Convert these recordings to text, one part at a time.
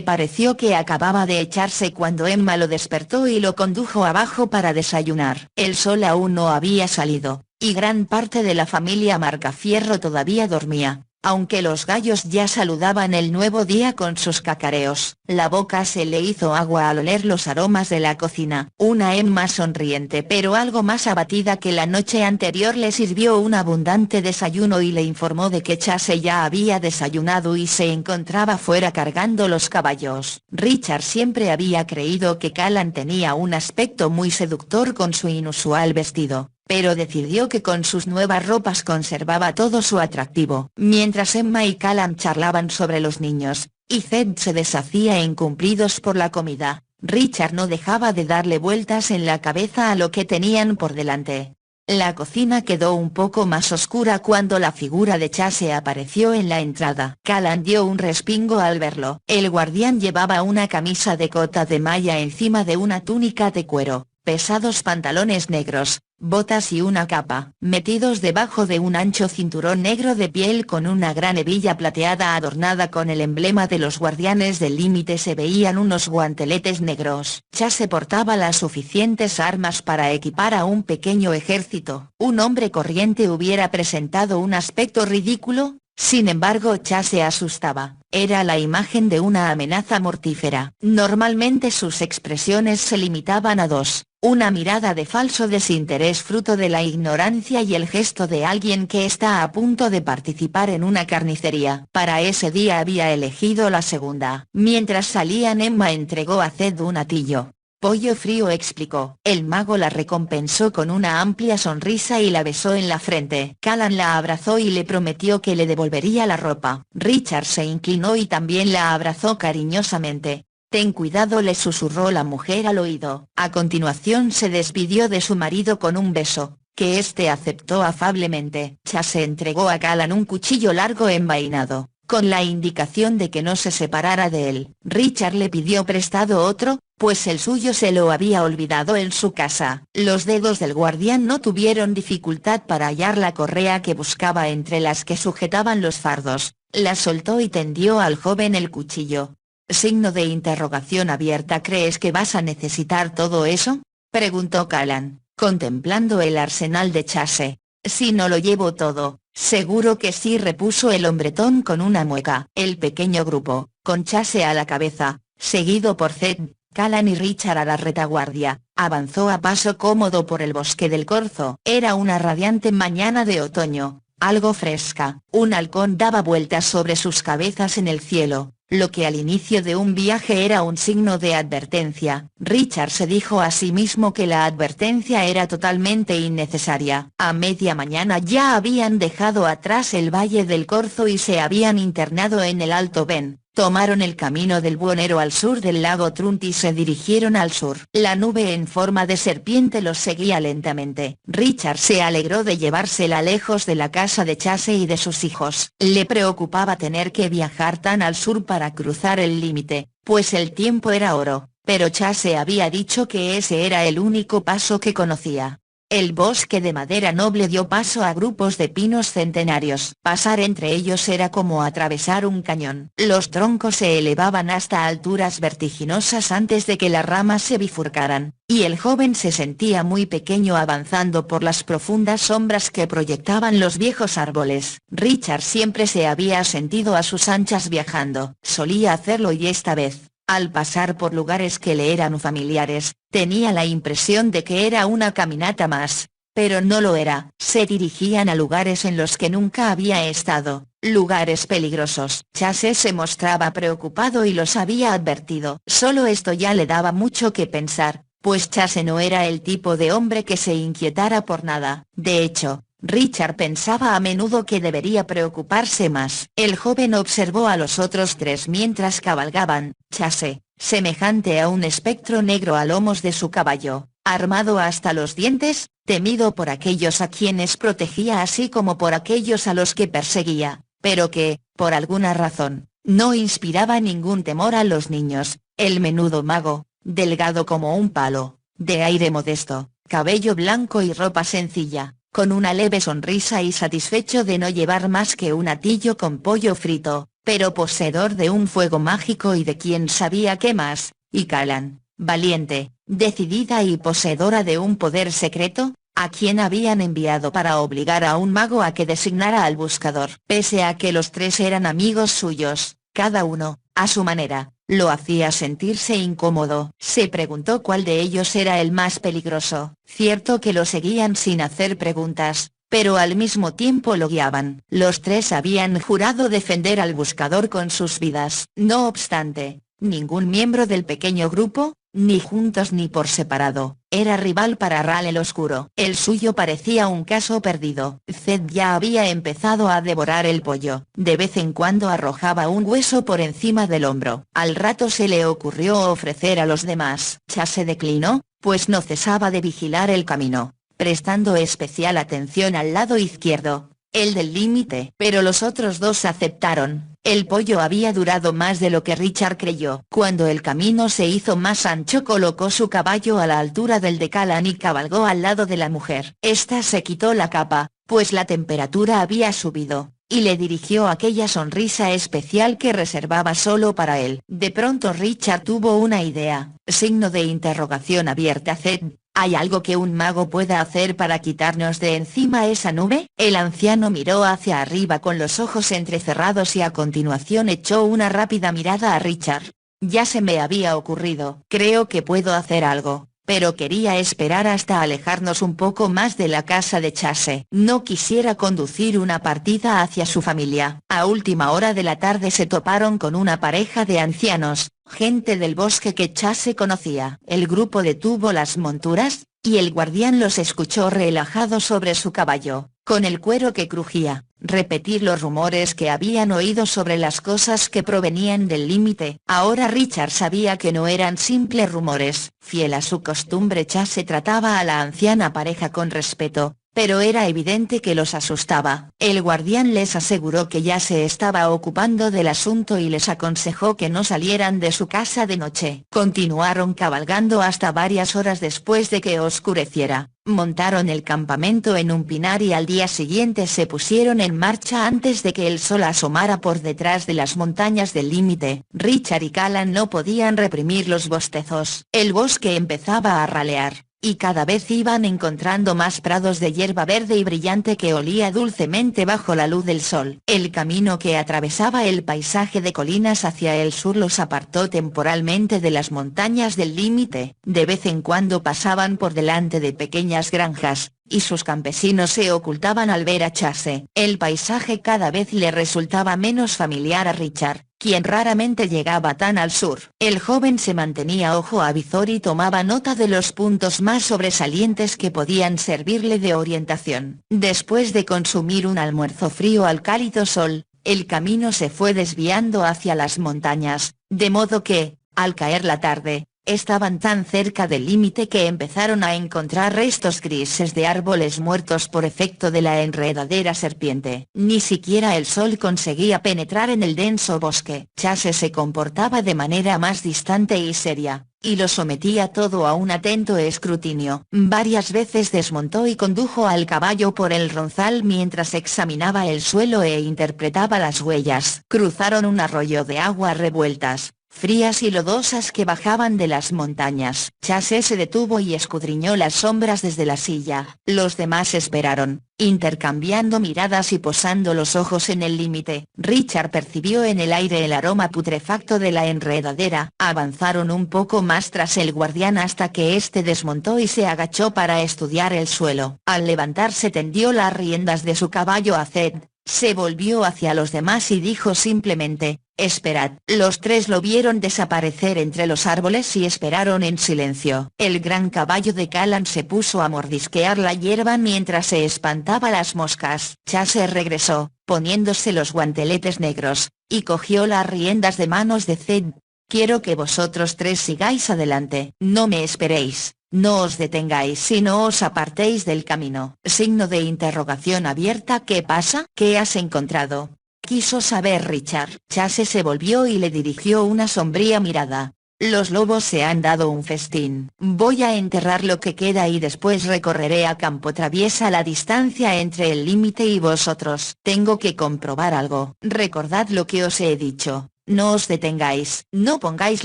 Pareció que acababa de echarse cuando Emma lo despertó y lo condujo abajo para desayunar. El sol aún no había salido, y gran parte de la familia Marcafierro todavía dormía. Aunque los gallos ya saludaban el nuevo día con sus cacareos, la boca se le hizo agua al oler los aromas de la cocina. Una Emma sonriente pero algo más abatida que la noche anterior le sirvió un abundante desayuno y le informó de que Chase ya había desayunado y se encontraba fuera cargando los caballos. Richard siempre había creído que Callan tenía un aspecto muy seductor con su inusual vestido, pero decidió que con sus nuevas ropas conservaba todo su atractivo. Mientras Emma y Callan charlaban sobre los niños, y Zed se deshacía en cumplidos por la comida, Richard no dejaba de darle vueltas en la cabeza a lo que tenían por delante. La cocina quedó un poco más oscura cuando la figura de Chase apareció en la entrada. Callan dio un respingo al verlo. El guardián llevaba una camisa de cota de malla encima de una túnica de cuero, pesados pantalones negros, botas y una capa, metidos debajo de un ancho cinturón negro de piel con una gran hebilla plateada adornada con el emblema de los guardianes del límite. Se veían unos guanteletes negros. Chase portaba las suficientes armas para equipar a un pequeño ejército. Un hombre corriente hubiera presentado un aspecto ridículo, sin embargo Chase asustaba. Era la imagen de una amenaza mortífera. Normalmente sus expresiones se limitaban a dos: una mirada de falso desinterés fruto de la ignorancia y el gesto de alguien que está a punto de participar en una carnicería. Para ese día había elegido la segunda. Mientras salían, Emma entregó a Zed un atillo. Pollo frío, explicó. El mago la recompensó con una amplia sonrisa y la besó en la frente. Callan la abrazó y le prometió que le devolvería la ropa. Richard se inclinó y también la abrazó cariñosamente. Ten cuidado, le susurró la mujer al oído. A continuación se despidió de su marido con un beso, que éste aceptó afablemente. Chase entregó a Callan un cuchillo largo envainado, con la indicación de que no se separara de él. Richard le pidió prestado otro, pues el suyo se lo había olvidado en su casa. Los dedos del guardián no tuvieron dificultad para hallar la correa que buscaba entre las que sujetaban los fardos. La soltó y tendió al joven el cuchillo. Signo de interrogación abierta. ¿Crees que vas a necesitar todo eso?, preguntó Callan, contemplando el arsenal de Chase. Si no lo llevo todo. Seguro que sí, repuso el hombretón con una mueca. El pequeño grupo, con Chase a la cabeza, seguido por Zed, Callan y Richard a la retaguardia, avanzó a paso cómodo por el bosque del Corzo. Era una radiante mañana de otoño, algo fresca. Un halcón daba vueltas sobre sus cabezas en el cielo, lo que al inicio de un viaje era un signo de advertencia. Richard se dijo a sí mismo que la advertencia era totalmente innecesaria. A media mañana ya habían dejado atrás el Valle del Corzo y se habían internado en el Alto Ben. Tomaron el camino del Buhonero al sur del lago Trunt y se dirigieron al sur. La nube en forma de serpiente los seguía lentamente. Richard se alegró de llevársela lejos de la casa de Chase y de sus hijos. Le preocupaba tener que viajar tan al sur para cruzar el límite, pues el tiempo era oro, pero Chase había dicho que ese era el único paso que conocía. El bosque de madera noble dio paso a grupos de pinos centenarios. Pasar entre ellos era como atravesar un cañón. Los troncos se elevaban hasta alturas vertiginosas antes de que las ramas se bifurcaran, y el joven se sentía muy pequeño avanzando por las profundas sombras que proyectaban los viejos árboles. Richard siempre se había sentido a sus anchas viajando. Solía hacerlo y esta vez, al pasar por lugares que le eran familiares, tenía la impresión de que era una caminata más, pero no lo era. Se dirigían a lugares en los que nunca había estado, lugares peligrosos. Chase se mostraba preocupado y los había advertido. Solo esto ya le daba mucho que pensar, pues Chase no era el tipo de hombre que se inquietara por nada. De hecho, Richard pensaba a menudo que debería preocuparse más. El joven observó a los otros tres mientras cabalgaban. Chase, semejante a un espectro negro a lomos de su caballo, armado hasta los dientes, temido por aquellos a quienes protegía así como por aquellos a los que perseguía, pero que, por alguna razón, no inspiraba ningún temor a los niños. El menudo mago, delgado como un palo, de aire modesto, cabello blanco y ropa sencilla, con una leve sonrisa y satisfecho de no llevar más que un atillo con pollo frito, pero poseedor de un fuego mágico y de quién sabía qué más, y Callan, valiente, decidida y poseedora de un poder secreto, a quien habían enviado para obligar a un mago a que designara al buscador. Pese a que los tres eran amigos suyos, cada uno, a su manera, lo hacía sentirse incómodo. Se preguntó cuál de ellos era el más peligroso. Cierto que lo seguían sin hacer preguntas, pero al mismo tiempo lo guiaban. Los tres habían jurado defender al buscador con sus vidas. No obstante, ningún miembro del pequeño grupo, ni juntos ni por separado, era rival para Ral el Oscuro. El suyo parecía un caso perdido. Zed ya había empezado a devorar el pollo. De vez en cuando arrojaba un hueso por encima del hombro. Al rato se le ocurrió ofrecer a los demás. Chase declinó, pues no cesaba de vigilar el camino, prestando especial atención al lado izquierdo, el del límite. Pero los otros dos aceptaron. El pollo había durado más de lo que Richard creyó. Cuando el camino se hizo más ancho, colocó su caballo a la altura del de Callan y cabalgó al lado de la mujer. Esta se quitó la capa, pues la temperatura había subido, y le dirigió aquella sonrisa especial que reservaba solo para él. De pronto Richard tuvo una idea. Signo de interrogación abierta. Zed, ¿hay algo que un mago pueda hacer para quitarnos de encima esa nube? El anciano miró hacia arriba con los ojos entrecerrados y a continuación echó una rápida mirada a Richard. Ya se me había ocurrido. Creo que puedo hacer algo, pero quería esperar hasta alejarnos un poco más de la casa de Chase. No quisiera conducir una partida hacia su familia. A última hora de la tarde se toparon con una pareja de ancianos, gente del bosque que Chase conocía. El grupo detuvo las monturas, y el guardián los escuchó relajado sobre su caballo, con el cuero que crujía, repetir los rumores que habían oído sobre las cosas que provenían del límite. Ahora Richard sabía que no eran simples rumores. Fiel a su costumbre, Chase trataba a la anciana pareja con respeto, pero era evidente que los asustaba. El guardián les aseguró que ya se estaba ocupando del asunto y les aconsejó que no salieran de su casa de noche. Continuaron cabalgando hasta varias horas después de que oscureciera. Montaron el campamento en un pinar y al día siguiente se pusieron en marcha antes de que el sol asomara por detrás de las montañas del límite. Richard y Callan no podían reprimir los bostezos. El bosque empezaba a ralear, y cada vez iban encontrando más prados de hierba verde y brillante que olía dulcemente bajo la luz del sol. El camino que atravesaba el paisaje de colinas hacia el sur los apartó temporalmente de las montañas del límite. De vez en cuando pasaban por delante de pequeñas granjas, y sus campesinos se ocultaban al ver a Chase. El paisaje cada vez le resultaba menos familiar a Richard, quien raramente llegaba tan al sur. El joven se mantenía ojo a visor y tomaba nota de los puntos más sobresalientes que podían servirle de orientación. Después de consumir un almuerzo frío al cálido sol, el camino se fue desviando hacia las montañas, de modo que, al caer la tarde, estaban tan cerca del límite que empezaron a encontrar restos grises de árboles muertos por efecto de la enredadera serpiente. Ni siquiera el sol conseguía penetrar en el denso bosque. Chase se comportaba de manera más distante y seria, y lo sometía todo a un atento escrutinio. Varias veces desmontó y condujo al caballo por el ronzal mientras examinaba el suelo e interpretaba las huellas. Cruzaron un arroyo de aguas revueltas, frías y lodosas que bajaban de las montañas. Chase se detuvo y escudriñó las sombras desde la silla. Los demás esperaron, intercambiando miradas y posando los ojos en el límite. Richard percibió en el aire el aroma putrefacto de la enredadera. Avanzaron un poco más tras el guardián hasta que éste desmontó y se agachó para estudiar el suelo. Al levantarse tendió las riendas de su caballo a Zed, se volvió hacia los demás y dijo simplemente: «Esperad». Los tres lo vieron desaparecer entre los árboles y esperaron en silencio. El gran caballo de Callan se puso a mordisquear la hierba mientras se espantaba las moscas. Chase regresó, poniéndose los guanteletes negros, y cogió las riendas de manos de Zed. «Quiero que vosotros tres sigáis adelante. No me esperéis. No os detengáis y no os apartéis del camino». Signo de interrogación abierta. «¿Qué pasa? ¿Qué has encontrado?», quiso saber Richard. Chase se volvió y le dirigió una sombría mirada. Los lobos se han dado un festín. Voy a enterrar lo que queda y después recorreré a campo traviesa la distancia entre el límite y vosotros. Tengo que comprobar algo. Recordad lo que os he dicho. No os detengáis. No pongáis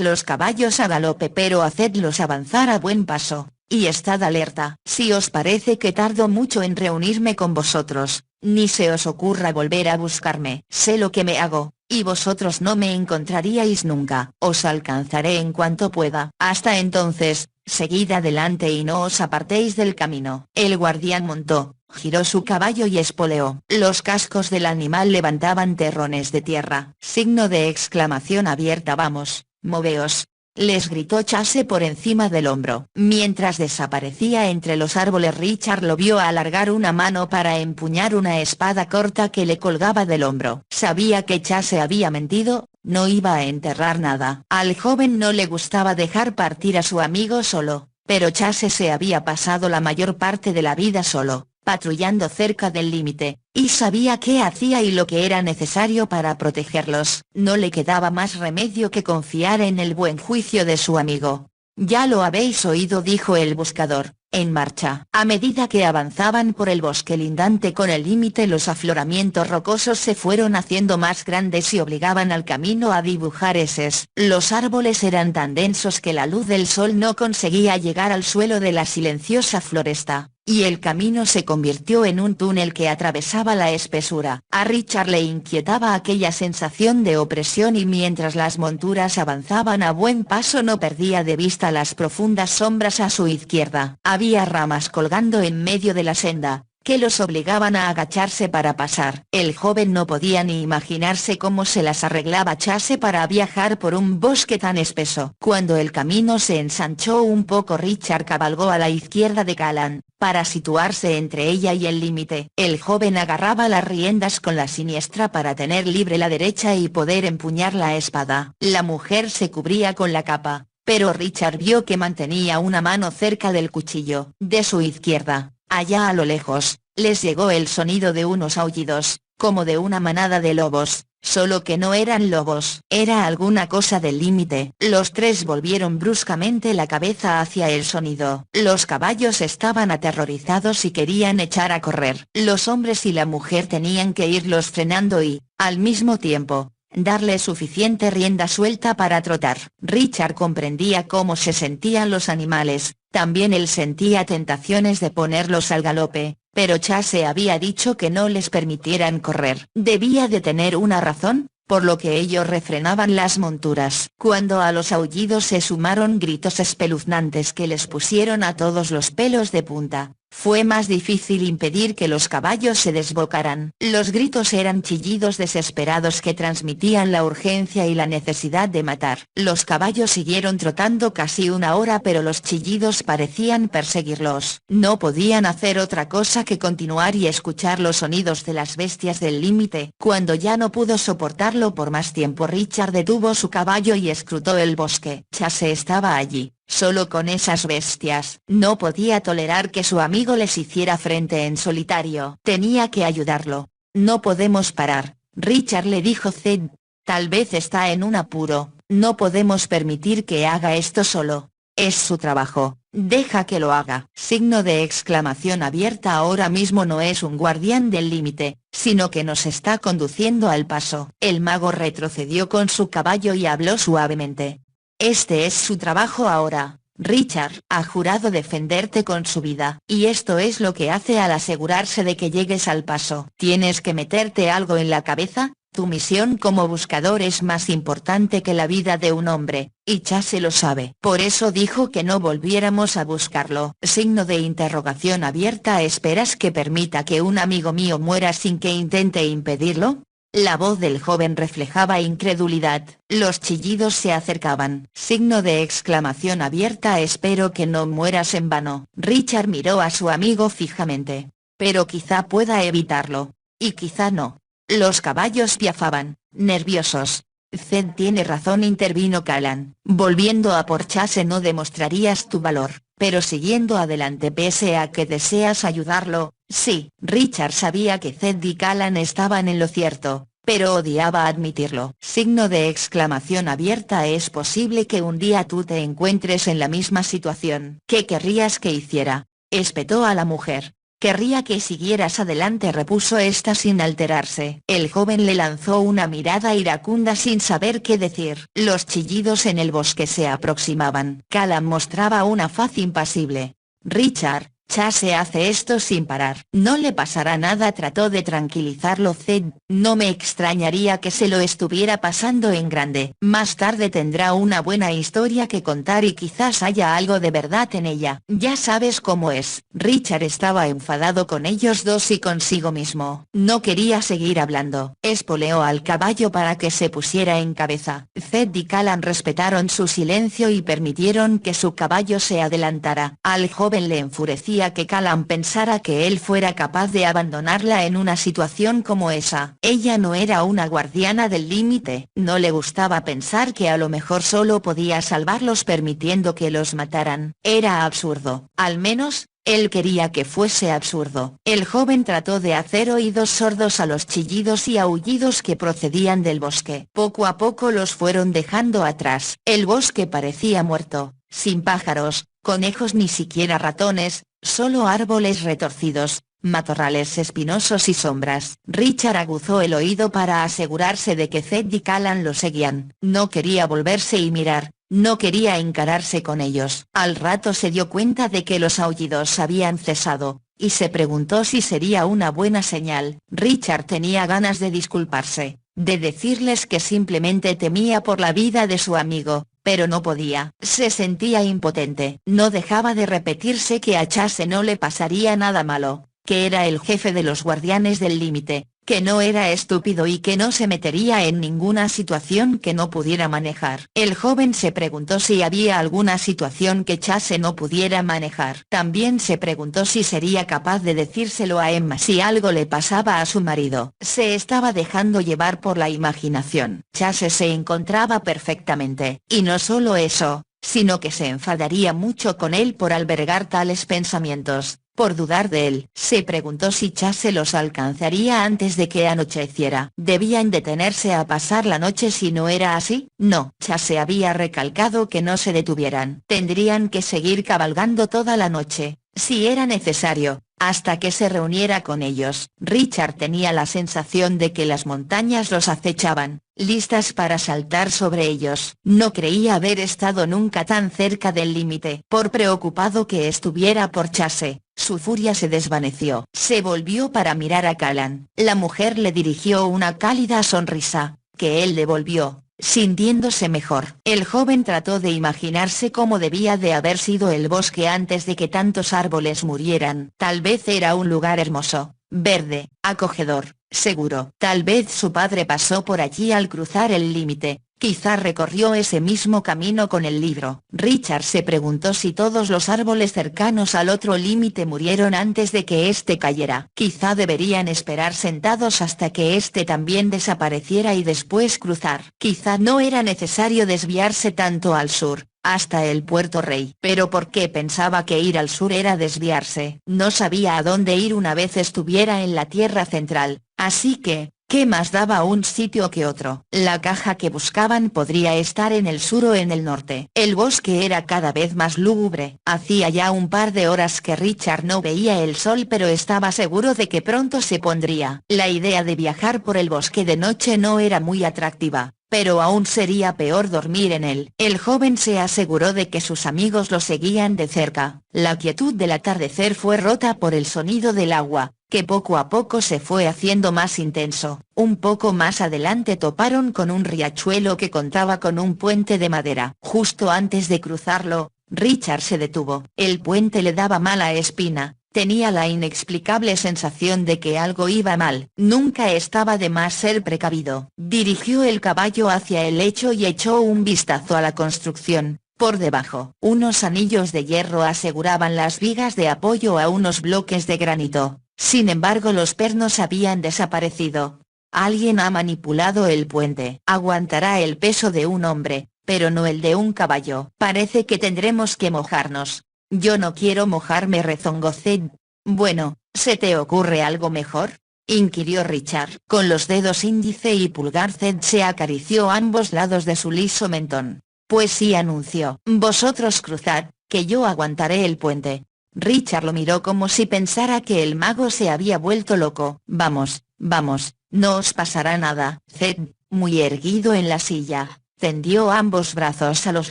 los caballos a galope, pero hacedlos avanzar a buen paso. Y estad alerta. Si os parece que tardo mucho en reunirme con vosotros, ni se os ocurra volver a buscarme. Sé lo que me hago, y vosotros no me encontraríais nunca. Os alcanzaré en cuanto pueda. Hasta entonces, seguid adelante y no os apartéis del camino. El guardián montó, giró su caballo y espoleó. Los cascos del animal levantaban terrones de tierra. Signo de exclamación abierta. Vamos, moveos. Les gritó Chase por encima del hombro. Mientras desaparecía entre los árboles, Richard lo vio alargar una mano para empuñar una espada corta que le colgaba del hombro. Sabía que Chase había mentido, no iba a enterrar nada. Al joven no le gustaba dejar partir a su amigo solo, pero Chase se había pasado la mayor parte de la vida solo, patrullando cerca del límite, y sabía qué hacía y lo que era necesario para protegerlos. No le quedaba más remedio que confiar en el buen juicio de su amigo. Ya lo habéis oído, dijo el buscador. En marcha. A medida que avanzaban por el bosque lindante con el límite, los afloramientos rocosos se fueron haciendo más grandes y obligaban al camino a dibujar eses. Los árboles eran tan densos que la luz del sol no conseguía llegar al suelo de la silenciosa floresta, y el camino se convirtió en un túnel que atravesaba la espesura. A Richard le inquietaba aquella sensación de opresión, y mientras las monturas avanzaban a buen paso no perdía de vista las profundas sombras a su izquierda. Había ramas colgando en medio de la senda, que los obligaban a agacharse para pasar. El joven no podía ni imaginarse cómo se las arreglaba Chase para viajar por un bosque tan espeso. Cuando el camino se ensanchó un poco, Richard cabalgó a la izquierda de Callan, para situarse entre ella y el límite. El joven agarraba las riendas con la siniestra para tener libre la derecha y poder empuñar la espada. La mujer se cubría con la capa, pero Richard vio que mantenía una mano cerca del cuchillo. De su izquierda, allá a lo lejos, les llegó el sonido de unos aullidos, como de una manada de lobos, solo que no eran lobos. Era alguna cosa del límite. Los tres volvieron bruscamente la cabeza hacia el sonido. Los caballos estaban aterrorizados y querían echar a correr. Los hombres y la mujer tenían que irlos frenando y, al mismo tiempo, darle suficiente rienda suelta para trotar. Richard comprendía cómo se sentían los animales, también él sentía tentaciones de ponerlos al galope, pero Chase había dicho que no les permitieran correr. Debía de tener una razón, por lo que ellos refrenaban las monturas. Cuando a los aullidos se sumaron gritos espeluznantes que les pusieron a todos los pelos de punta, fue más difícil impedir que los caballos se desbocaran. Los gritos eran chillidos desesperados que transmitían la urgencia y la necesidad de matar. Los caballos siguieron trotando casi una hora, pero los chillidos parecían perseguirlos. No podían hacer otra cosa que continuar y escuchar los sonidos de las bestias del límite. Cuando ya no pudo soportarlo por más tiempo, Richard detuvo su caballo y escrutó el bosque. Chase estaba allí, solo con esas bestias. No podía tolerar que su amigo les hiciera frente en solitario. Tenía que ayudarlo. No podemos parar, Richard, le dijo Zed. Tal vez está en un apuro. No podemos permitir que haga esto solo. Es su trabajo. Deja que lo haga. Signo de exclamación abierta. Ahora mismo no es un guardián del límite, sino que nos está conduciendo al paso. El mago retrocedió con su caballo y habló suavemente. Este es su trabajo ahora. Richard ha jurado defenderte con su vida. Y esto es lo que hace al asegurarse de que llegues al paso. Tienes que meterte algo en la cabeza. Tu misión como buscador es más importante que la vida de un hombre, y Chase lo sabe. Por eso dijo que no volviéramos a buscarlo. Signo de interrogación abierta. ¿Esperas que permita que un amigo mío muera sin que intente impedirlo? La voz del joven reflejaba incredulidad. Los chillidos se acercaban. Signo de exclamación abierta. Espero que no mueras en vano. Richard miró a su amigo fijamente. Pero quizá pueda evitarlo. Y quizá no. Los caballos piafaban, nerviosos. Zed tiene razón, intervino Callan. Volviendo a por Chase no demostrarías tu valor, pero siguiendo adelante pese a que deseas ayudarlo, sí. Richard sabía que Zed y Callan estaban en lo cierto, pero odiaba admitirlo. Signo de exclamación abierta. Es posible que un día tú te encuentres en la misma situación. ¿Qué querrías que hiciera?, espetó a la mujer. Querría que siguieras adelante, repuso esta sin alterarse. El joven le lanzó una mirada iracunda sin saber qué decir. Los chillidos en el bosque se aproximaban. Callum mostraba una faz impasible. Richard, Chase hace esto sin parar. No le pasará nada, trató de tranquilizarlo Zed. No me extrañaría que se lo estuviera pasando en grande. Más tarde tendrá una buena historia que contar y quizás haya algo de verdad en ella. Ya sabes cómo es. Richard estaba enfadado con ellos dos y consigo mismo. No quería seguir hablando. Espoleó al caballo para que se pusiera en cabeza. Zed y Callum respetaron su silencio y permitieron que su caballo se adelantara. Al joven le enfurecía que Callum pensara que él fuera capaz de abandonarla en una situación como esa. Ella no era una guardiana del límite. No le gustaba pensar que a lo mejor solo podía salvarlos permitiendo que los mataran. Era absurdo. Al menos, él quería que fuese absurdo. El joven trató de hacer oídos sordos a los chillidos y aullidos que procedían del bosque. Poco a poco los fueron dejando atrás. El bosque parecía muerto, sin pájaros, conejos ni siquiera ratones, solo árboles retorcidos, matorrales espinosos y sombras. Richard aguzó el oído para asegurarse de que Zed y Callum lo seguían. No quería volverse y mirar. No quería encararse con ellos. Al rato se dio cuenta de que los aullidos habían cesado, y se preguntó si sería una buena señal. Richard tenía ganas de disculparse, de decirles que simplemente temía por la vida de su amigo, pero no podía. Se sentía impotente. No dejaba de repetirse que a Chase no le pasaría nada malo, que era el jefe de los guardianes del límite, que no era estúpido y que no se metería en ninguna situación que no pudiera manejar. El joven se preguntó si había alguna situación que Chase no pudiera manejar. También se preguntó si sería capaz de decírselo a Emma si algo le pasaba a su marido. Se estaba dejando llevar por la imaginación. Chase se encontraba perfectamente, y no solo eso, sino que se enfadaría mucho con él por albergar tales pensamientos, por dudar de él. Se preguntó si Chase los alcanzaría antes de que anocheciera. ¿Debían detenerse a pasar la noche si no era así? No. Chase había recalcado que no se detuvieran. Tendrían que seguir cabalgando toda la noche, si era necesario, hasta que se reuniera con ellos. Richard tenía la sensación de que las montañas los acechaban, listas para saltar sobre ellos. No creía haber estado nunca tan cerca del límite. Por preocupado que estuviera por Chase, su furia se desvaneció. Se volvió para mirar a Callum. La mujer le dirigió una cálida sonrisa, que él devolvió, sintiéndose mejor. El joven trató de imaginarse cómo debía de haber sido el bosque antes de que tantos árboles murieran. Tal vez era un lugar hermoso, verde, acogedor, seguro. Tal vez su padre pasó por allí al cruzar el límite. Quizá recorrió ese mismo camino con el libro. Richard se preguntó si todos los árboles cercanos al otro límite murieron antes de que éste cayera. Quizá deberían esperar sentados hasta que éste también desapareciera y después cruzar. Quizá no era necesario desviarse tanto al sur, hasta el Puerto Rey. Pero ¿por qué pensaba que ir al sur era desviarse? No sabía a dónde ir una vez estuviera en la Tierra Central, así que, ¿qué más daba un sitio que otro? La caja que buscaban podría estar en el sur o en el norte. El bosque era cada vez más lúgubre. Hacía ya un par de horas que Richard no veía el sol, pero estaba seguro de que pronto se pondría. La idea de viajar por el bosque de noche no era muy atractiva, pero aún sería peor dormir en él. El joven se aseguró de que sus amigos lo seguían de cerca. La quietud del atardecer fue rota por el sonido del agua, que poco a poco se fue haciendo más intenso. Un poco más adelante toparon con un riachuelo que contaba con un puente de madera. Justo antes de cruzarlo, Richard se detuvo. El puente le daba mala espina. Tenía la inexplicable sensación de que algo iba mal. Nunca estaba de más ser precavido. Dirigió el caballo hacia el lecho y echó un vistazo a la construcción. Por debajo, unos anillos de hierro aseguraban las vigas de apoyo a unos bloques de granito. Sin embargo, los pernos habían desaparecido. Alguien ha manipulado el puente. Aguantará el peso de un hombre, pero no el de un caballo. Parece que tendremos que mojarnos. Yo no quiero mojarme, rezongó Zed. Bueno, ¿se te ocurre algo mejor? inquirió Richard. Con los dedos índice y pulgar Zed se acarició ambos lados de su liso mentón. Pues sí, anunció. Vosotros cruzad, que yo aguantaré el puente. Richard lo miró como si pensara que el mago se había vuelto loco. Vamos, vamos, no os pasará nada. Zed, muy erguido en la silla, tendió ambos brazos a los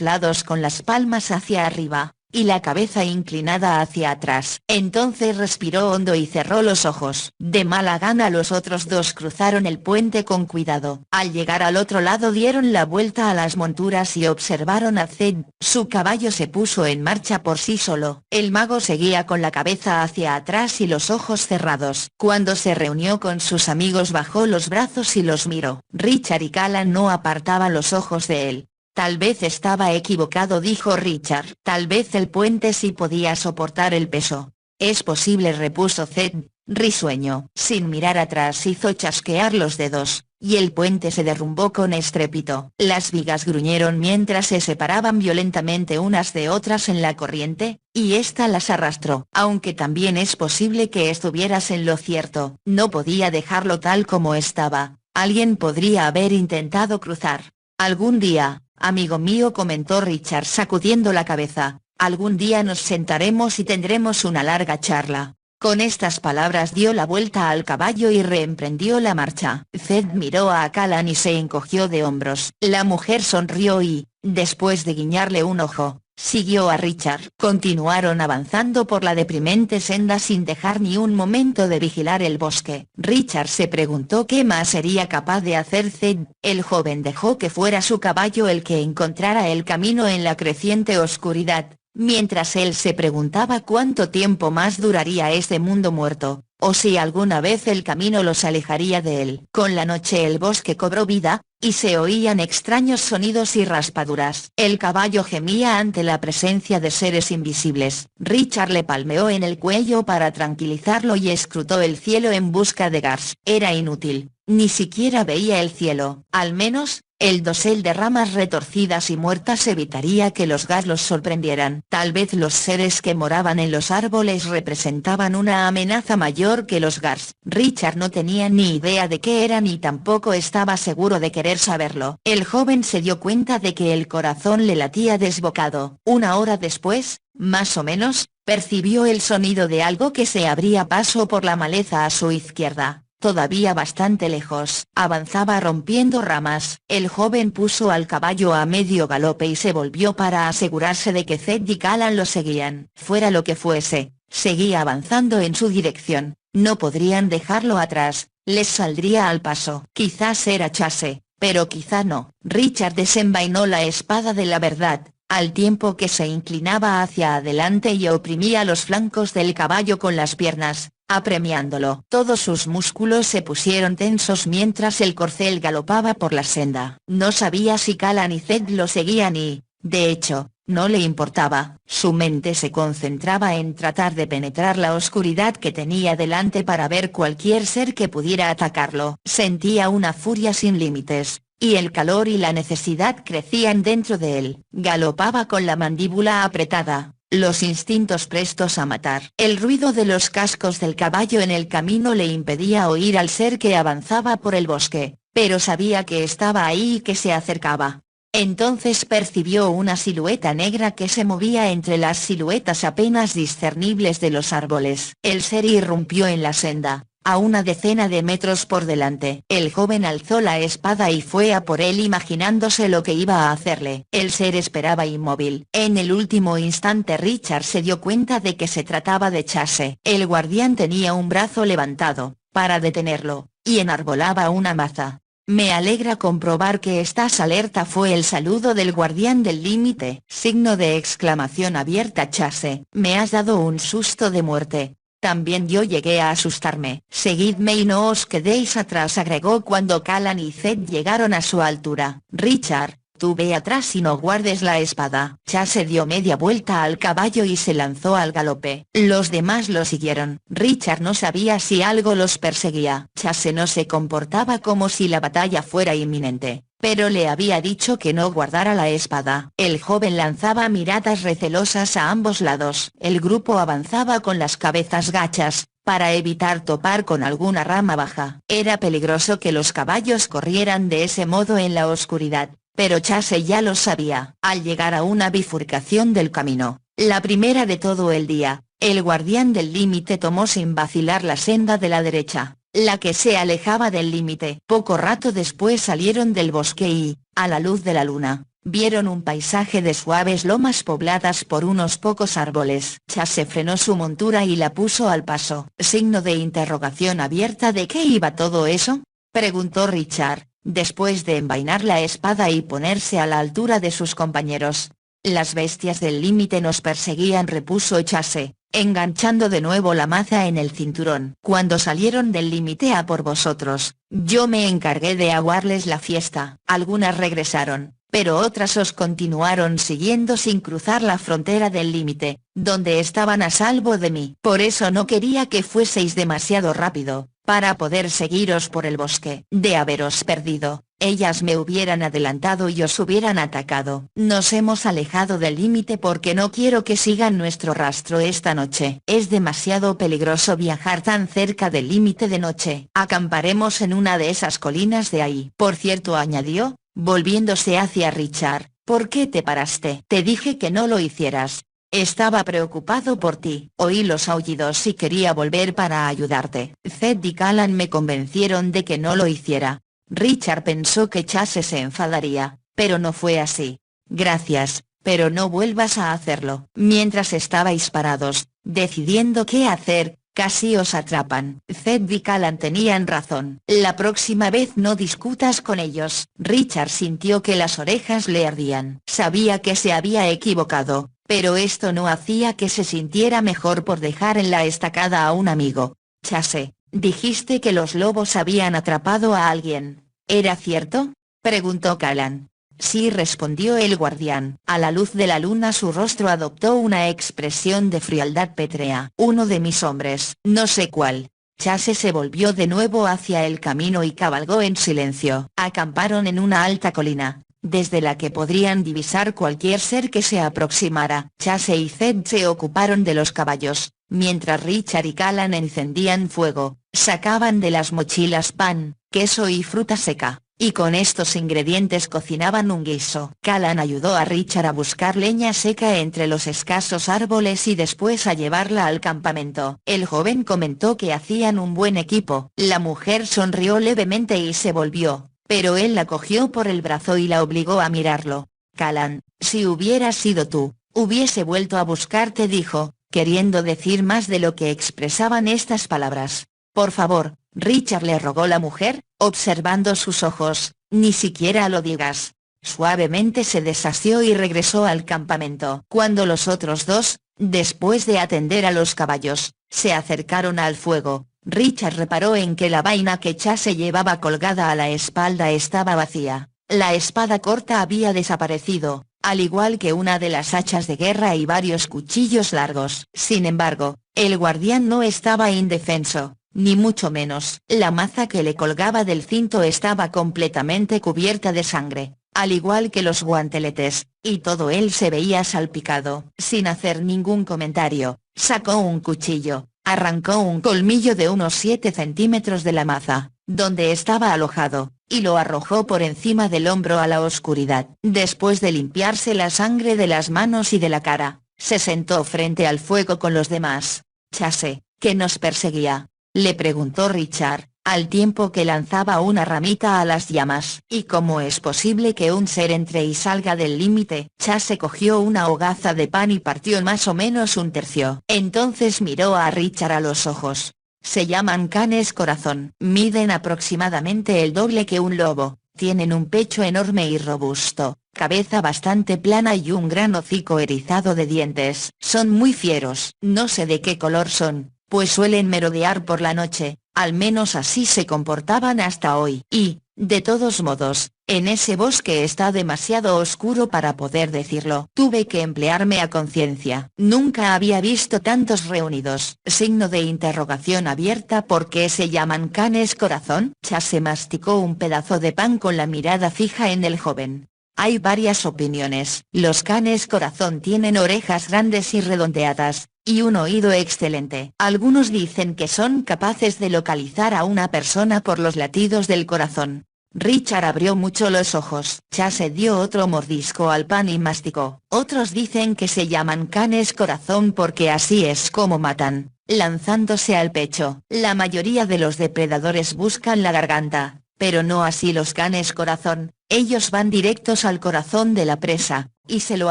lados con las palmas hacia arriba, y la cabeza inclinada hacia atrás. Entonces respiró hondo y cerró los ojos. De mala gana los otros dos cruzaron el puente con cuidado. Al llegar al otro lado dieron la vuelta a las monturas y observaron a Zed. Su caballo se puso en marcha por sí solo. El mago seguía con la cabeza hacia atrás y los ojos cerrados. Cuando se reunió con sus amigos bajó los brazos y los miró. Richard y Callan no apartaban los ojos de él. Tal vez estaba equivocado, dijo Richard. Tal vez el puente sí podía soportar el peso. Es posible, repuso Zed, risueño. Sin mirar atrás hizo chasquear los dedos, y el puente se derrumbó con estrépito. Las vigas gruñeron mientras se separaban violentamente unas de otras en la corriente, y ésta las arrastró. Aunque también es posible que estuvieras en lo cierto. No podía dejarlo tal como estaba. Alguien podría haber intentado cruzar. Algún día, amigo mío, comentó Richard sacudiendo la cabeza, algún día nos sentaremos y tendremos una larga charla. Con estas palabras dio la vuelta al caballo y reemprendió la marcha. Zed miró a Callan y se encogió de hombros. La mujer sonrió y, después de guiñarle un ojo, siguió a Richard. Continuaron avanzando por la deprimente senda sin dejar ni un momento de vigilar el bosque. Richard se preguntó qué más sería capaz de hacer Zed. El joven dejó que fuera su caballo el que encontrara el camino en la creciente oscuridad, mientras él se preguntaba cuánto tiempo más duraría este mundo muerto, o si alguna vez el camino los alejaría de él. Con la noche el bosque cobró vida, y se oían extraños sonidos y raspaduras. El caballo gemía ante la presencia de seres invisibles. Richard le palmeó en el cuello para tranquilizarlo y escrutó el cielo en busca de Gars. Era inútil, ni siquiera veía el cielo. Al menos, el dosel de ramas retorcidas y muertas evitaría que los Gars los sorprendieran. Tal vez los seres que moraban en los árboles representaban una amenaza mayor que los Gars. Richard no tenía ni idea de qué eran y tampoco estaba seguro de querer saberlo. El joven se dio cuenta de que el corazón le latía desbocado. Una hora después, más o menos, percibió el sonido de algo que se abría paso por la maleza a su izquierda. Todavía bastante lejos. Avanzaba rompiendo ramas. El joven puso al caballo a medio galope y se volvió para asegurarse de que Zed y Callan lo seguían. Fuera lo que fuese, seguía avanzando en su dirección. No podrían dejarlo atrás, les saldría al paso. Quizás era Chase, pero quizá no. Richard desenvainó la espada de la verdad, al tiempo que se inclinaba hacia adelante y oprimía los flancos del caballo con las piernas, apremiándolo. Todos sus músculos se pusieron tensos mientras el corcel galopaba por la senda. No sabía si Callan y Zed lo seguían y, de hecho, no le importaba. Su mente se concentraba en tratar de penetrar la oscuridad que tenía delante para ver cualquier ser que pudiera atacarlo. Sentía una furia sin límites, y el calor y la necesidad crecían dentro de él. Galopaba con la mandíbula apretada, los instintos prestos a matar. El ruido de los cascos del caballo en el camino le impedía oír al ser que avanzaba por el bosque, pero sabía que estaba ahí y que se acercaba. Entonces percibió una silueta negra que se movía entre las siluetas apenas discernibles de los árboles. El ser irrumpió en la senda, a una decena de metros por delante. El joven alzó la espada y fue a por él imaginándose lo que iba a hacerle. El ser esperaba inmóvil. En el último instante Richard se dio cuenta de que se trataba de Chase. El guardián tenía un brazo levantado, para detenerlo, y enarbolaba una maza. Me alegra comprobar que estás alerta, fue el saludo del guardián del límite. Signo de exclamación abierta. Chase, me has dado un susto de muerte. También yo llegué a asustarme. Seguidme y no os quedéis atrás, agregó cuando Callan y Zed llegaron a su altura. Richard, tú ve atrás y no guardes la espada. Chase dio media vuelta al caballo y se lanzó al galope. Los demás lo siguieron. Richard no sabía si algo los perseguía. Chase no se comportaba como si la batalla fuera inminente, pero le había dicho que no guardara la espada. El joven lanzaba miradas recelosas a ambos lados. El grupo avanzaba con las cabezas gachas, para evitar topar con alguna rama baja. Era peligroso que los caballos corrieran de ese modo en la oscuridad, pero Chase ya lo sabía. Al llegar a una bifurcación del camino, la primera de todo el día, el guardián del límite tomó sin vacilar la senda de la derecha, la que se alejaba del límite. Poco rato después salieron del bosque y, a la luz de la luna, vieron un paisaje de suaves lomas pobladas por unos pocos árboles. Chase frenó su montura y la puso al paso. Signo de interrogación abierta. ¿De qué iba todo eso?, preguntó Richard, después de envainar la espada y ponerse a la altura de sus compañeros. Las bestias del límite nos perseguían, repuso Chase, enganchando de nuevo la maza en el cinturón. Cuando salieron del límite a por vosotros, yo me encargué de aguarles la fiesta. Algunas regresaron, pero otras os continuaron siguiendo sin cruzar la frontera del límite, donde estaban a salvo de mí. Por eso no quería que fueseis demasiado rápido, para poder seguiros por el bosque. De haberos perdido, ellas me hubieran adelantado y os hubieran atacado. Nos hemos alejado del límite porque no quiero que sigan nuestro rastro esta noche. Es demasiado peligroso viajar tan cerca del límite de noche. Acamparemos en una de esas colinas de ahí. Por cierto, añadió, volviéndose hacia Richard, ¿por qué te paraste? Te dije que no lo hicieras. Estaba preocupado por ti. Oí los aullidos y quería volver para ayudarte. Zed y Callan me convencieron de que no lo hiciera. Richard pensó que Chase se enfadaría, pero no fue así. Gracias, pero no vuelvas a hacerlo. Mientras estabais parados, decidiendo qué hacer, casi os atrapan. Zed y Callan tenían razón. La próxima vez no discutas con ellos. Richard sintió que las orejas le ardían. Sabía que se había equivocado, pero esto no hacía que se sintiera mejor por dejar en la estacada a un amigo. Chase, dijiste que los lobos habían atrapado a alguien, ¿era cierto?, preguntó Callan. Sí, respondió el guardián. A la luz de la luna su rostro adoptó una expresión de frialdad pétrea. Uno de mis hombres. No sé cuál. Chase se volvió de nuevo hacia el camino y cabalgó en silencio. Acamparon en una alta colina, desde la que podrían divisar cualquier ser que se aproximara. Chase y Zed se ocuparon de los caballos, mientras Richard y Callan encendían fuego, sacaban de las mochilas pan, queso y fruta seca, y con estos ingredientes cocinaban un guiso. Callan ayudó a Richard a buscar leña seca entre los escasos árboles y después a llevarla al campamento. El joven comentó que hacían un buen equipo. La mujer sonrió levemente y se volvió, pero él la cogió por el brazo y la obligó a mirarlo. Callan, si hubieras sido tú, hubiese vuelto a buscarte, dijo, queriendo decir más de lo que expresaban estas palabras. Por favor, Richard, le rogó la mujer, observando sus ojos, ni siquiera lo digas. Suavemente se desasió y regresó al campamento. Cuando los otros dos, después de atender a los caballos, se acercaron al fuego, Richard reparó en que la vaina que Chase llevaba colgada a la espalda estaba vacía. La espada corta había desaparecido, al igual que una de las hachas de guerra y varios cuchillos largos. Sin embargo, el guardián no estaba indefenso, ni mucho menos. La maza que le colgaba del cinto estaba completamente cubierta de sangre, al igual que los guanteletes, y todo él se veía salpicado. Sin hacer ningún comentario, sacó un cuchillo, arrancó un colmillo de unos 7 centímetros de la maza, donde estaba alojado, y lo arrojó por encima del hombro a la oscuridad. Después de limpiarse la sangre de las manos y de la cara, se sentó frente al fuego con los demás. Chase, ¿qué nos perseguía?, le preguntó Richard, al tiempo que lanzaba una ramita a las llamas. ¿Y cómo es posible que un ser entre y salga del límite? Chase cogió una hogaza de pan y partió más o menos un tercio. Entonces miró a Richard a los ojos. Se llaman canes corazón. Miden aproximadamente el doble que un lobo, tienen un pecho enorme y robusto, cabeza bastante plana y un gran hocico erizado de dientes. Son muy fieros. No sé de qué color son, pues suelen merodear por la noche, al menos así se comportaban hasta hoy. Y, de todos modos, en ese bosque está demasiado oscuro para poder decirlo. Tuve que emplearme a conciencia. Nunca había visto tantos reunidos. Signo de interrogación abierta. ¿Por qué se llaman canes corazón? Chase masticó un pedazo de pan con la mirada fija en el joven. Hay varias opiniones. Los canes corazón tienen orejas grandes y redondeadas, Y un oído excelente. Algunos dicen que son capaces de localizar a una persona por los latidos del corazón. Richard abrió mucho los ojos. Chase dio otro mordisco al pan y masticó. Otros dicen que se llaman canes corazón porque así es como matan, lanzándose al pecho. La mayoría de los depredadores buscan la garganta, pero no así los canes corazón. Ellos van directos al corazón de la presa, y se lo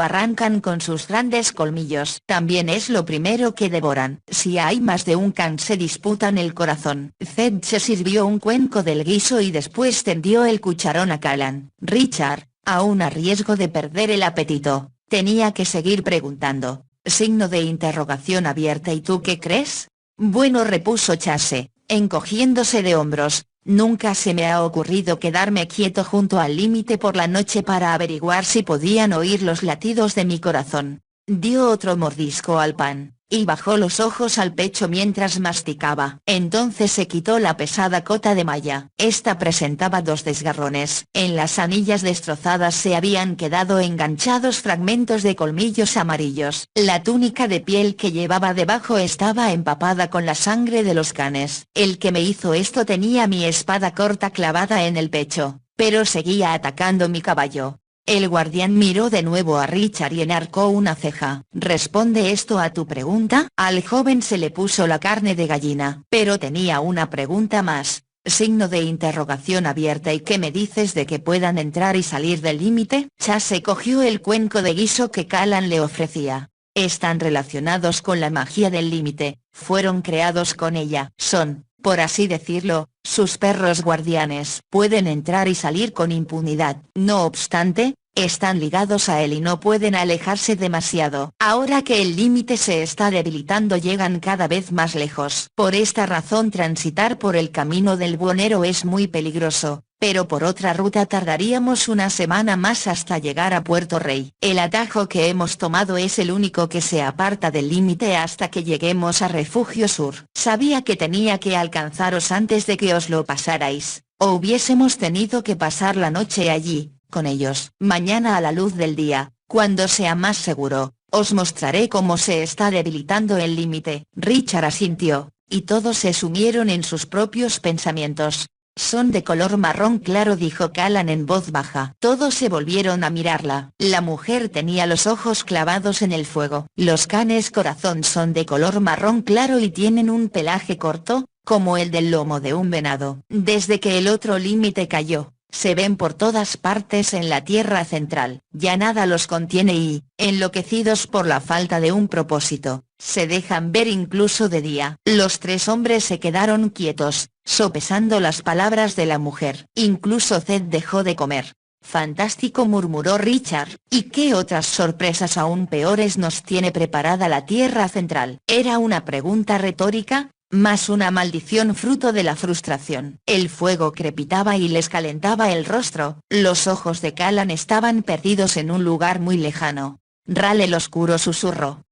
arrancan con sus grandes colmillos. También es lo primero que devoran. Si hay más de un can se disputan el corazón. Zed se sirvió un cuenco del guiso y después tendió el cucharón a Callan. Richard, aún a riesgo de perder el apetito, tenía que seguir preguntando. Signo de interrogación abierta. ¿Y tú qué crees? Bueno, repuso Chase, encogiéndose de hombros. Nunca se me ha ocurrido quedarme quieto junto al límite por la noche para averiguar si podían oír los latidos de mi corazón. Dio otro mordisco al pan, y bajó los ojos al pecho mientras masticaba. Entonces se quitó la pesada cota de malla. Esta presentaba dos desgarrones. En las anillas destrozadas se habían quedado enganchados fragmentos de colmillos amarillos. La túnica de piel que llevaba debajo estaba empapada con la sangre de los canes. El que me hizo esto tenía mi espada corta clavada en el pecho, pero seguía atacando mi caballo. El guardián miró de nuevo a Richard y enarcó una ceja. ¿Responde esto a tu pregunta? Al joven se le puso la carne de gallina. Pero tenía una pregunta más. Signo de interrogación abierta. ¿Y qué me dices de que puedan entrar y salir del límite? Chase cogió el cuenco de guiso que Callan le ofrecía. Están relacionados con la magia del límite, fueron creados con ella. Son, por así decirlo, sus perros guardianes. Pueden entrar y salir con impunidad. No obstante, están ligados a él y no pueden alejarse demasiado. Ahora que el límite se está debilitando llegan cada vez más lejos. Por esta razón transitar por el camino del buhonero es muy peligroso, pero por otra ruta tardaríamos una semana más hasta llegar a Puerto Rey. El atajo que hemos tomado es el único que se aparta del límite hasta que lleguemos a Refugio Sur. Sabía que tenía que alcanzaros antes de que os lo pasarais, o hubiésemos tenido que pasar la noche allí, con ellos. Mañana a la luz del día, cuando sea más seguro, os mostraré cómo se está debilitando el límite. Richard asintió, y todos se sumieron en sus propios pensamientos. Son de color marrón claro, dijo Callan en voz baja. Todos se volvieron a mirarla. La mujer tenía los ojos clavados en el fuego. Los canes corazón son de color marrón claro y tienen un pelaje corto, como el del lomo de un venado. Desde que el otro límite cayó, se ven por todas partes en la Tierra Central. Ya nada los contiene y, enloquecidos por la falta de un propósito, se dejan ver incluso de día. Los tres hombres se quedaron quietos, sopesando las palabras de la mujer. Incluso Zed dejó de comer. Fantástico, murmuró Richard. ¿Y qué otras sorpresas aún peores nos tiene preparada la Tierra Central? Era una pregunta retórica, más una maldición fruto de la frustración. El fuego crepitaba y les calentaba el rostro. Los ojos de Callan estaban perdidos en un lugar muy lejano. Ral el oscuro susurró.